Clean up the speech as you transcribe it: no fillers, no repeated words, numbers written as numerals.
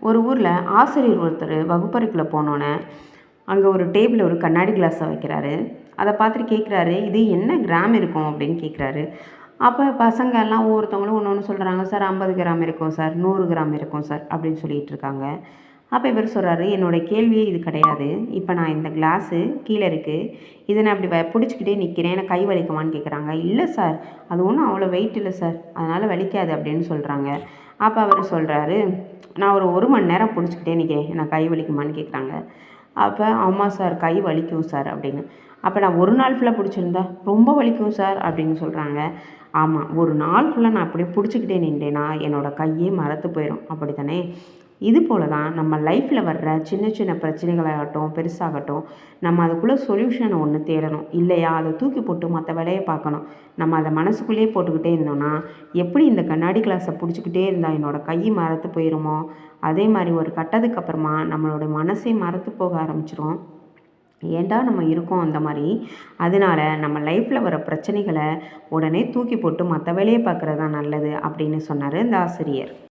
ஒரு ஊரில் ஆசிரியர் ஒருத்தர் வகுப்பறைக்குள்ளே போனோன்னே அங்கே ஒரு டேபிளில் ஒரு கண்ணாடி கிளாஸை வைக்கிறாரு. அதை பார்த்துட்டு கேட்குறாரு, இது என்ன கிராம் இருக்கும் அப்படின்னு கேட்குறாரு. அப்போ பசங்க எல்லாம் ஒவ்வொருத்தவங்களும் ஒன்று ஒன்று சொல்கிறாங்க. சார் 50 கிராம் இருக்கும் சார், 100 கிராம் இருக்கும் சார் அப்படின்னு சொல்லிட்டு இருக்காங்க. அப்போ இவர் சொல்கிறாரு, என்னோடய கேள்வியே இது கிடையாது. இப்போ நான் இந்த கிளாஸு கீழே இருக்குது, இதை நான் இப்படி பிடிச்சிக்கிட்டே நிற்கிறேன், எனக்கு கை வலிக்குமான்னு கேட்குறாங்க. இல்லை சார், அது ஒன்றும் அவ்வளோ வெயிட் இல்லை சார், அதனால் வலிக்காது அப்படின்னு சொல்கிறாங்க. அப்போ அவர் சொல்கிறாரு, நான் ஒரு மணி நேரம் பிடிச்சிக்கிட்டே நிற்கிறேன், எனக்கு கை வலிக்குமான்னு கேட்குறாங்க. அப்போ ஆமாம் சார், கை வலிக்கும் சார் அப்படின்னு. அப்போ நான் ஒரு நாள் ஃபுல்லாக பிடிச்சிருந்தா ரொம்ப வலிக்கும் சார் அப்படின்னு சொல்கிறாங்க. ஆமாம், ஒரு நாள் ஃபுல்லாக நான் அப்படியே பிடிச்சிக்கிட்டே நின்றேன்னா என்னோடய கையே மரத்து போயிடும், அப்படி தானே? இது போல தான் நம்ம லைஃப்பில் வர்ற சின்ன சின்ன பிரச்சனைகளாகட்டும் பெருசாகட்டும், நம்ம அதுக்குள்ளே சொல்யூஷனை ஒன்று தேடணும். இல்லையா அதை தூக்கி போட்டு மற்ற வேலையை பார்க்கணும். நம்ம அதை மனசுக்குள்ளேயே போட்டுக்கிட்டே இருந்தோம்னா, எப்படி இந்த கண்ணாடி கிளாஸை பிடிச்சிக்கிட்டே இருந்தால் என்னோடய கை மரத்து போயிடுமோ, அதே மாதிரி ஒரு கட்டத்துக்கு அப்புறமா நம்மளோட மனசே மரத்து போக ஆரம்பிச்சிடும். ஏன்டா நம்ம இருக்கோம் அந்த மாதிரி. அதனால நம்ம லைஃப்பில் வர பிரச்சனைகளை உடனே தூக்கி போட்டு மற்ற வேலையை பார்க்குறது தான் நல்லது அப்படின்னு சொன்னார் இந்த ஆசிரியர்.